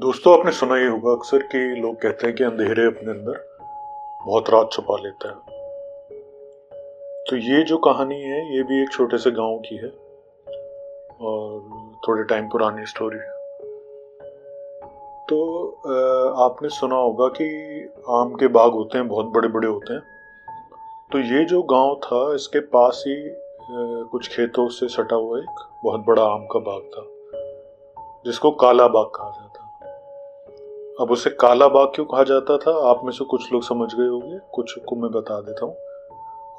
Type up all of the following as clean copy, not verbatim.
दोस्तों, आपने सुना ही होगा अक्सर कि लोग कहते हैं कि अंधेरे अपने अंदर बहुत रात छुपा लेता है। तो ये जो कहानी है ये भी एक छोटे से गांव की है और थोड़े टाइम पुरानी स्टोरी है। तो आपने सुना होगा कि आम के बाग होते हैं, बहुत बड़े बड़े होते हैं। तो ये जो गांव था इसके पास ही कुछ खेतों से सटा हुआ एक बहुत बड़ा आम का बाग था जिसको काला बाग कहा जाता था। अब उसे काला बाग क्यों कहा जाता था, आप में से कुछ लोग समझ गए होंगे, कुछ को मैं बता देता हूँ।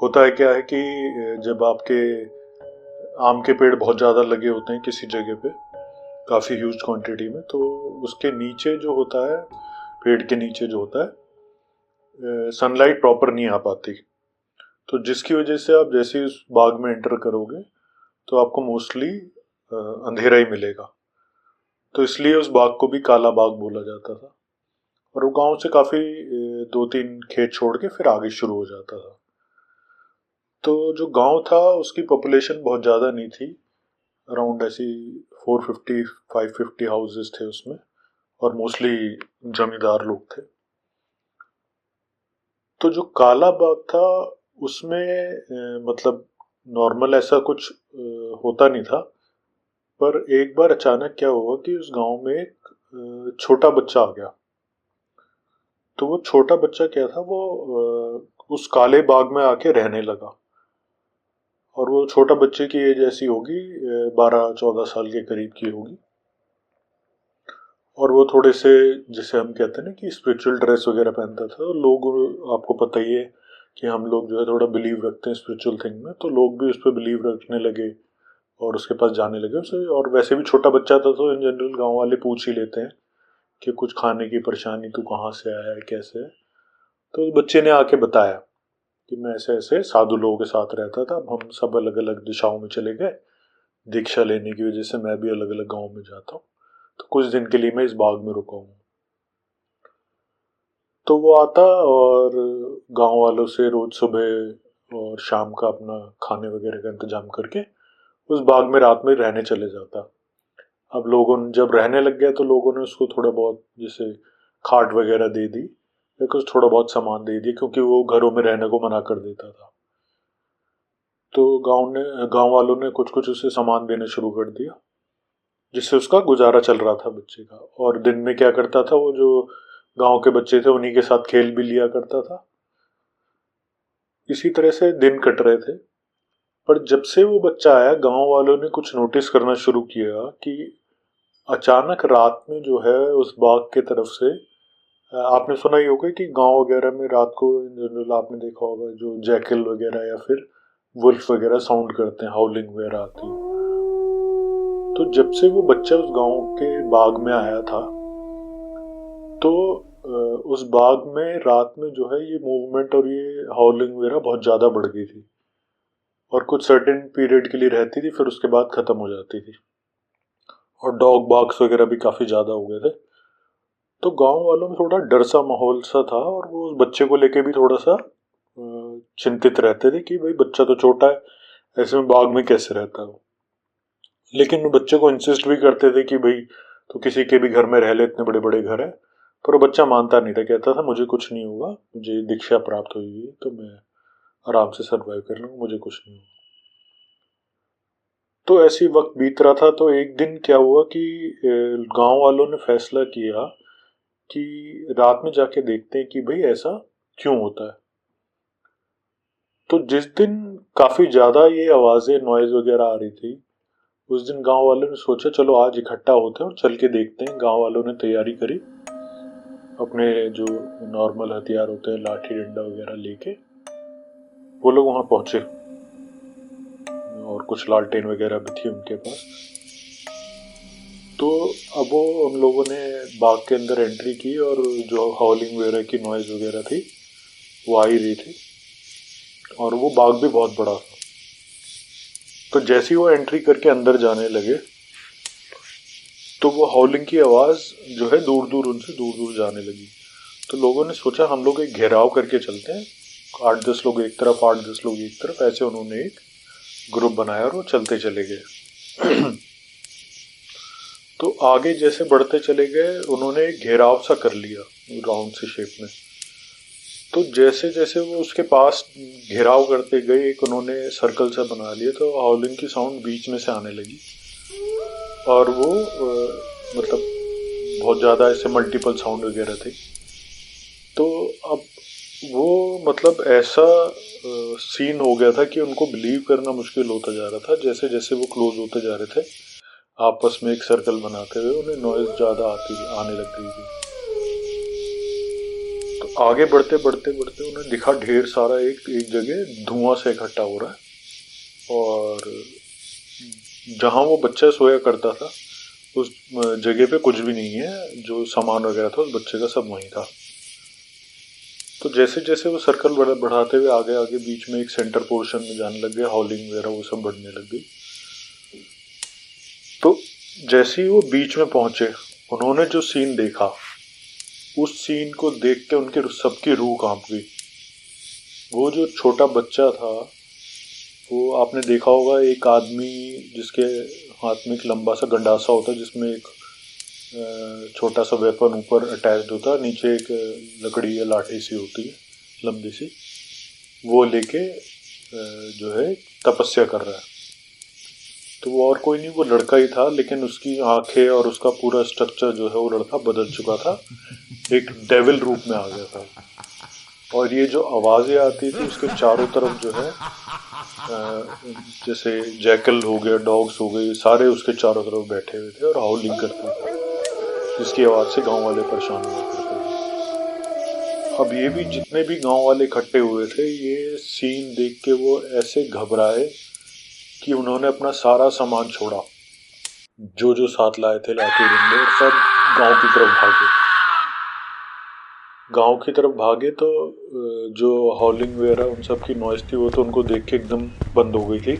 होता है क्या है कि जब आपके आम के पेड़ बहुत ज़्यादा लगे होते हैं किसी जगह पे, काफ़ी ह्यूज क्वांटिटी में, तो उसके नीचे जो होता है, पेड़ के नीचे जो होता है, सनलाइट प्रॉपर नहीं आ पाती। तो जिसकी वजह से आप जैसे ही उस बाग में एंटर करोगे तो आपको मोस्टली अंधेरा ही मिलेगा। तो इसलिए उस बाग को भी काला बाग बोला जाता था। और वो गांव से काफ़ी 2-3 खेत छोड़ के फिर आगे शुरू हो जाता था। तो जो गांव था उसकी पॉपुलेशन बहुत ज़्यादा नहीं थी, अराउंड ऐसी 450-550 हाउसेस थे उसमें, और मोस्टली जमींदार लोग थे। तो जो काला बाग था उसमें मतलब नॉर्मल ऐसा कुछ होता नहीं था। पर एक बार अचानक क्या हुआ कि उस गांव में एक छोटा बच्चा आ गया। तो वो छोटा बच्चा क्या था, वो उस काले बाग में आके रहने लगा। और वो छोटा बच्चे की एज ऐसी होगी 12-14 साल के करीब की होगी। और वो थोड़े से, जिसे हम कहते हैं ना कि स्पिरिचुअल ड्रेस वगैरह पहनता था। तो लोग, आपको पता ही है कि हम लोग जो है थोड़ा बिलीव रखते हैं स्पिरिचुअल थिंग में, तो लोग भी उस पर बिलीव रखने लगे और उसके पास जाने लगे उसे। और वैसे भी छोटा बच्चा था तो इन जनरल गांव वाले पूछ ही लेते हैं कि कुछ खाने की परेशानी, तू कहाँ से आया है, कैसे है। तो उस बच्चे ने आके बताया कि मैं ऐसे ऐसे साधु लोगों के साथ रहता था, अब हम सब अलग अलग दिशाओं में चले गए, दीक्षा लेने की वजह से मैं भी अलग अलग गाँव में जाता हूँ, तो कुछ दिन के लिए मैं इस बाग में रुका हूँ। तो वो आता और गांव वालों से रोज सुबह और शाम का अपना खाने वगैरह का इंतजाम करके उस बाग में रात में रहने चले जाता। अब लोगों ने जब रहने लग गया तो लोगों ने उसको थोड़ा बहुत, जैसे खाट वगैरह दे दी या कुछ थोड़ा बहुत सामान दे दिया, क्योंकि वो घरों में रहने को मना कर देता था। तो गांव वालों ने कुछ कुछ उसे सामान देने शुरू कर दिया, जिससे उसका गुजारा चल रहा था बच्चे का। और दिन में क्या करता था, वो जो गांव के बच्चे थे उन्हीं के साथ खेल भी लिया करता था। इसी तरह से दिन कट रहे थे। पर जब से वो बच्चा आया, गांव वालों ने कुछ नोटिस करना शुरू किया कि अचानक रात में जो है उस बाग के तरफ से, आपने सुना ही होगा कि गांव वगैरह में रात को इन जनरल आपने देखा होगा जो जैकल वगैरह या फिर वुल्फ वगैरह साउंड करते हैं, हाउलिंग वगैरह आती है। तो जब से वो बच्चा उस गांव के बाग में आया था, तो उस बाग में रात में जो है ये मूवमेंट और ये हाउलिंग वगैरह बहुत ज़्यादा बढ़ गई थी। और कुछ सर्टेन पीरियड के लिए रहती थी, फिर उसके बाद ख़त्म हो जाती थी। और डॉग बाग्स वगैरह भी काफ़ी ज़्यादा हो गए थे। तो गांव वालों में थोड़ा डर सा माहौल सा था, और वो उस बच्चे को लेके भी थोड़ा सा चिंतित रहते थे कि भाई बच्चा तो छोटा है, ऐसे में बाग में कैसे रहता है वो। लेकिन वो बच्चे को इंसिस्ट भी करते थे कि भाई तो किसी के भी घर में रह ले, इतने बड़े बड़े घर है। पर वो बच्चा मानता नहीं था, कहता था मुझे कुछ नहीं होगा, मुझे दीक्षा प्राप्त हुई है तो मैं आराम से सर्वाइव कर लूँगा, मुझे कुछ नहीं होगा। तो ऐसे ही वक्त बीत रहा था। तो एक दिन क्या हुआ कि गांव वालों ने फैसला किया कि रात में जाके देखते हैं कि भाई ऐसा क्यों होता है। तो जिस दिन काफी ज्यादा ये आवाजें, नॉइज वगैरह आ रही थी, उस दिन गांव वालों ने सोचा चलो आज इकट्ठा होते हैं और चल के देखते हैं। गांव वालों ने तैयारी करी, अपने जो नॉर्मल हथियार होते हैं, लाठी डंडा वगैरह लेके वो लोग वहां पहुंचे, और कुछ लालटेन वगैरह भी थी उनके पास। तो अब वो हम लोगों ने बाग के अंदर एंट्री की, और जो हाउलिंग वगैरह की नॉइज वगैरह थी वो आ ही रही थी, और वो बाग भी बहुत बड़ा था। तो जैसे ही वो एंट्री करके अंदर जाने लगे तो वो हाउलिंग की आवाज़ जो है दूर दूर जाने लगी। तो लोगों ने सोचा हम लोग एक घेराव करके चलते हैं, 8-10 लोग एक तरफ, 8-10 लोग एक तरफ, ऐसे उन्होंने एक ग्रुप बनाया और वो चलते चले गए। तो आगे जैसे बढ़ते चले गए, उन्होंने एक घेराव सा कर लिया राउंड सी शेप में। तो जैसे जैसे वो उसके पास घेराव करते गए, एक उन्होंने सर्कल सा बना लिया, तो हाउलिंग की साउंड बीच में से आने लगी। और वो मतलब बहुत ज़्यादा ऐसे मल्टीपल साउंड वगैरह थे। तो अब वो मतलब ऐसा सीन हो गया था कि उनको बिलीव करना मुश्किल होता जा रहा था। जैसे जैसे वो क्लोज होते जा रहे थे, आपस में एक सर्कल बनाते हुए, उन्हें नॉइज ज़्यादा आने लग गई थी। तो आगे बढ़ते बढ़ते बढ़ते उन्हें दिखा ढेर सारा एक जगह धुआं से इकट्ठा हो रहा है। और जहाँ वो बच्चा सोया करता था उस जगह पे कुछ भी नहीं है। जो सामान वगैरह था उस बच्चे का सब वहीं था। तो जैसे जैसे वो सर्कल बढ़ाते हुए आगे आगे बीच में एक सेंटर पोर्शन में जाने लग गए, हॉलिंग वगैरह वो सब बढ़ने लग गई। तो जैसे ही वो बीच में पहुंचे, उन्होंने जो सीन देखा, उस सीन को देख के उनके सबकी रूह कांप गई। वो जो छोटा बच्चा था, वो आपने देखा होगा, एक आदमी जिसके हाथ में एक लंबा सा गंडासा होता है, जिसमें एक छोटा सा वेपन ऊपर अटैच्ड होता है, नीचे एक लकड़ी या लाठी सी होती है लंबी सी, वो लेके जो है तपस्या कर रहा है। तो वो और कोई नहीं, वो लड़का ही था, लेकिन उसकी आंखें और उसका पूरा स्ट्रक्चर जो है, वो लड़का बदल चुका था, एक डेविल रूप में आ गया था। और ये जो आवाज़ें आती थी उसके चारों तरफ जो है, जैसे जैकल हो गया, डॉग्स हो गए, सारे उसके चारों तरफ बैठे हुए थे और हाउलिंग करते थे, जिसकी आवाज़ से गांव वाले परेशान हुआ करते थे। अब ये भी जितने भी गांव वाले इकट्ठे हुए थे, ये सीन देख के वो ऐसे घबराए कि उन्होंने अपना सारा सामान छोड़ा, जो जो साथ लाए थे, लाठी डंडे, और सब गांव की तरफ भागे। गांव की तरफ भागे तो जो हॉलिंग वगैरह उन सब की नॉइज थी, वो तो उनको देख के एकदम बंद हो गई थी।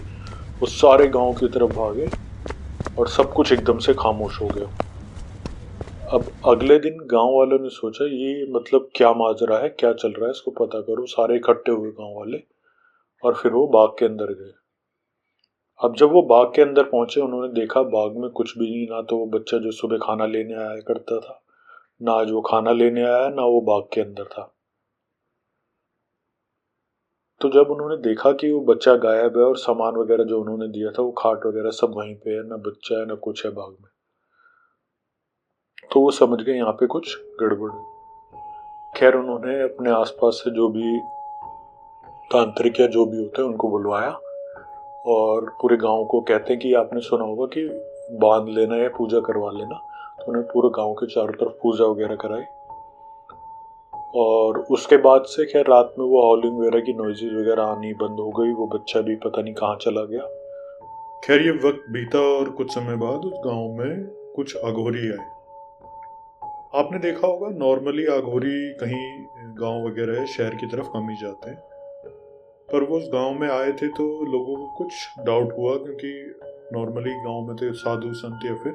वो सारे गांव की तरफ भागे और सब कुछ एकदम से खामोश हो गया। अब अगले दिन गांव वालों ने सोचा, ये मतलब क्या माजरा है, क्या चल रहा है, इसको पता करो। सारे इकट्ठे हुए गांव वाले, और फिर वो बाग के अंदर गए। अब जब वो बाग के अंदर पहुंचे, उन्होंने देखा बाग में कुछ भी नहीं। ना तो वो बच्चा जो सुबह खाना लेने आया करता था, ना आज वो खाना लेने आया, ना वो बाग के अंदर था। तो जब उन्होंने देखा कि वो बच्चा गायब है और सामान वगैरह जो उन्होंने दिया था, वो खाट वगैरह सब वहीं पे है, ना बच्चा है ना कुछ है बाग में, तो वो समझ गए यहाँ पे कुछ गड़बड़ है। खैर, उन्होंने अपने आसपास से जो भी तांत्रिक या जो भी होते हैं उनको बुलवाया, और पूरे गांव को, कहते हैं कि आपने सुना होगा कि बांध लेना या पूजा करवा लेना, तो उन्हें पूरे गांव के चारों तरफ पूजा वगैरह कराई। और उसके बाद से खैर रात में वो हॉलिंग वगैरह की नॉइजेज वगैरह आनी बंद हो गई। वो बच्चा भी पता नहीं कहाँ चला गया। खैर ये वक्त बीता और कुछ समय बाद उस गांव में कुछ अघोरी आए। आपने देखा होगा, नॉर्मली अघोरी कहीं गांव वगैरह शहर की तरफ कम ही जाते हैं, पर वो उस गांव में आए थे तो लोगों को कुछ डाउट हुआ, क्योंकि नॉर्मली गांव में तो साधु संत या फिर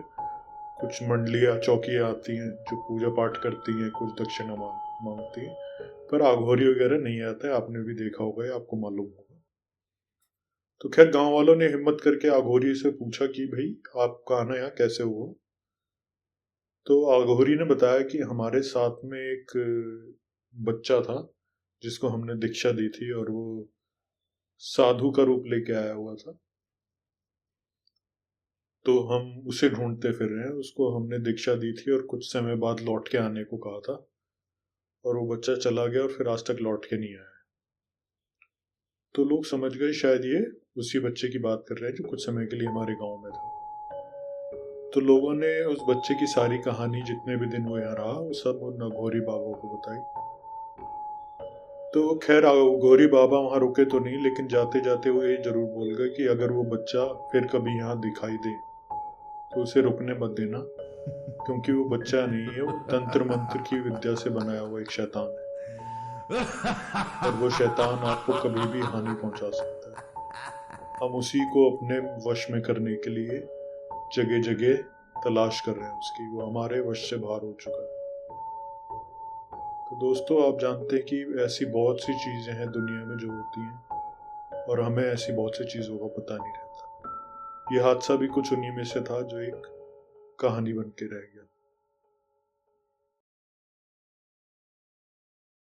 कुछ मंडलियाँ चौकियाँ आती हैं जो पूजा पाठ करती हैं, कुछ दक्षिणा मांगती हैं, पर अघोरी वगैरह नहीं आता है। आपने भी देखा होगा या आपको मालूम होगा। तो खैर गांव वालों ने हिम्मत करके अघोरी से पूछा कि भाई आपका आना यहाँ कैसे हुआ। तो अघोरी ने बताया कि हमारे साथ में एक बच्चा था जिसको हमने दीक्षा दी थी, और वो साधु का रूप लेके आया हुआ था, तो हम उसे ढूंढते फिर रहे हैं। उसको हमने दीक्षा दी थी और कुछ समय बाद लौट के आने को कहा था, और वो बच्चा चला गया और फिर आज तक लौट के नहीं आया। तो लोग समझ गए शायद ये उसी बच्चे की बात कर रहे हैं जो कुछ समय के लिए हमारे गांव में था। तो लोगों ने उस बच्चे की सारी कहानी, जितने भी दिन वो यहाँ रहा, वो सब उन अघोरी बाबा को बताई। तो खैर अघोरी बाबा वहां रुके तो नहीं, लेकिन जाते जाते वो ये जरूर बोल गए कि अगर वो बच्चा फिर कभी यहाँ दिखाई दे तो उसे रुकने मत देना, क्योंकि वो बच्चा नहीं है, वो तंत्र मंत्र की विद्या से बनाया हुआ एक शैतान है, और वो शैतान आपको कभी भी हानि पहुंचा सकता है। हम उसी को अपने वश में करने के लिए जगह जगह तलाश कर रहे हैं उसकी, वो हमारे वश से बाहर हो चुका है। तो दोस्तों, आप जानते हैं कि ऐसी बहुत सी चीजें हैं दुनिया में जो होती हैं, और हमें ऐसी बहुत सी चीजों का पता नहीं रहता। ये हादसा भी कुछ उन्हीं में से था, जो एक कहानी बन के रह गया।